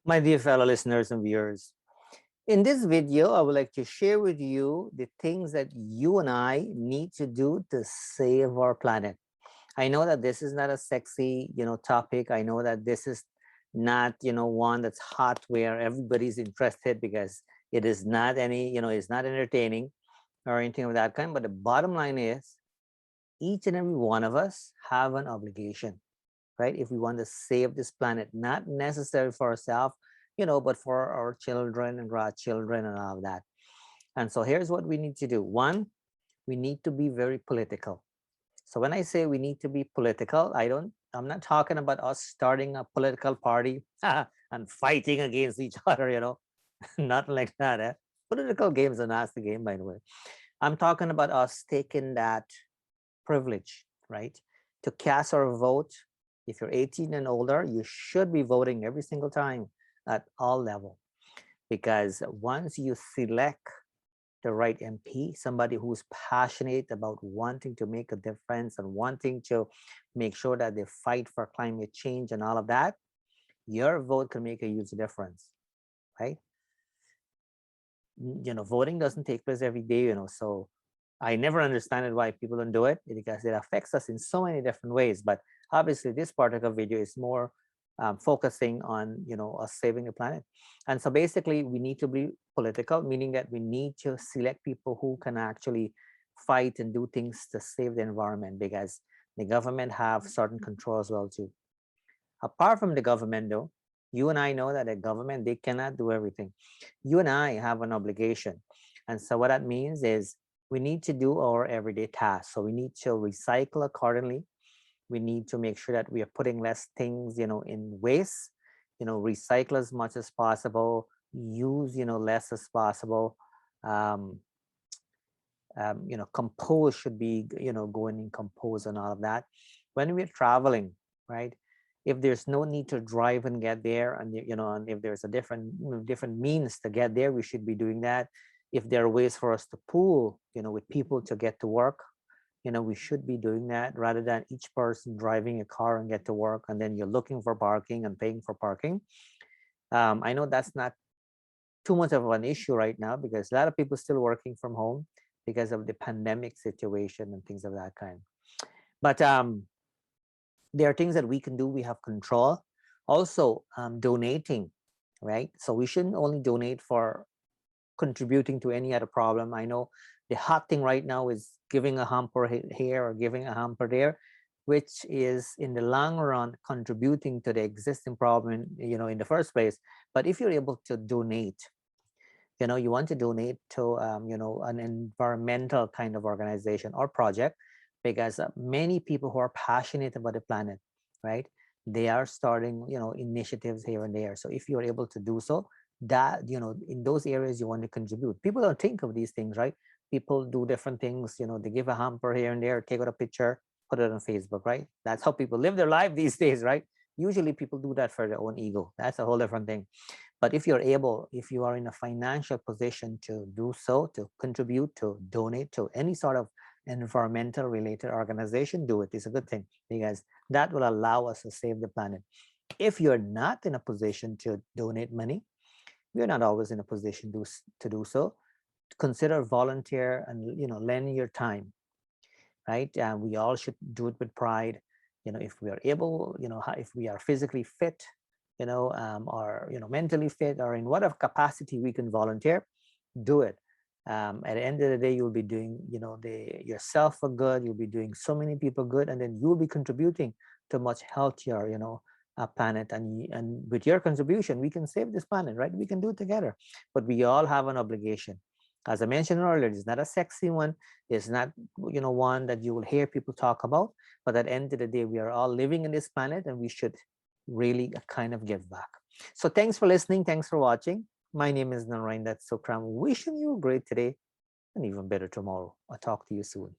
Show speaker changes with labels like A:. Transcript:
A: My dear fellow listeners and viewers, in this video, I would like to share with you the things that you and I need to do to save our planet. I know that this is not a sexy, topic. I know that this is not, one that's hot where everybody's interested because it is not any, it's not entertaining or anything of that kind. But the bottom line is each and every one of us have an obligation, right? If we want to save this planet, not necessarily for ourselves, but for our children and grandchildren and all of that. And so here's what we need to do. One, we need to be very political. So when I say we need to be political, I'm not talking about us starting a political party and fighting against each other, not like that. Political games are nasty game, by the way. I'm talking about us taking that privilege, right? To cast our vote. If you're 18 and older, you should be voting every single time at all level, because once you select the right MP, somebody who's passionate about wanting to make a difference and wanting to make sure that they fight for climate change and all of that, your vote can make a huge difference, right? Voting doesn't take place every day, so I never understand why people don't do it, because it affects us in so many different ways. But obviously this particular video is more focusing on, us saving the planet. And so basically we need to be political, meaning that we need to select people who can actually fight and do things to save the environment, because the government have certain control as well too. Apart from the government though, you and I know that the government, they cannot do everything. You and I have an obligation. And so what that means is we need to do our everyday tasks. So we need to recycle accordingly. We need to make sure that we are putting less things, in waste, recycle as much as possible, use, less as possible. Um, compose should be, going in compose and all of that. When we're traveling, right? If there's no need to drive and get there, and and if there's a different means to get there, we should be doing that. If there are ways for us to pool, with people to get to work, we should be doing that, rather than each person driving a car and get to work, and then you're looking for parking and paying for parking. I know that's not too much of an issue right now, because a lot of people still working from home because of the pandemic situation and things of that kind. But there are things that we can do. We have control. Also, donating, right? So we shouldn't only donate for contributing to any other problem. I know the hot thing right now is giving a hamper here or giving a hamper there, which is in the long run contributing to the existing problem, in the first place. But if you're able to donate, you want to donate to an environmental kind of organization or project, because many people who are passionate about the planet, right, they are starting initiatives here and there. So if you're able to do so, that in those areas you want to contribute. People don't think of these things, right? People do different things, they give a hamper here and there, take out a picture, put it on Facebook, right? That's how people live their life these days, right? Usually people do that for their own ego. That's a whole different thing. But if you're able, if you are in a financial position to do so, to contribute, to donate to any sort of environmental related organization, do it. It's a good thing, because that will allow us to save the planet. If you're not in a position to donate money, we're not always in a position to do so. Consider volunteer and lend your time, right? And we all should do it with pride. If we are able, if we are physically fit, or mentally fit, or in whatever capacity we can volunteer, do it. At the end of the day, you'll be doing yourself a good. You'll be doing so many people good, and then you'll be contributing to a much healthier planet. And with your contribution, we can save this planet, right? We can do it together. But we all have an obligation. As I mentioned earlier, it's not a sexy one. It's not one that you will hear people talk about. But at the end of the day, we are all living in this planet, and we should really kind of give back. So thanks for listening. Thanks for watching. My name is Narine Dat Sookram. Wishing you a great today and even better tomorrow. I'll talk to you soon.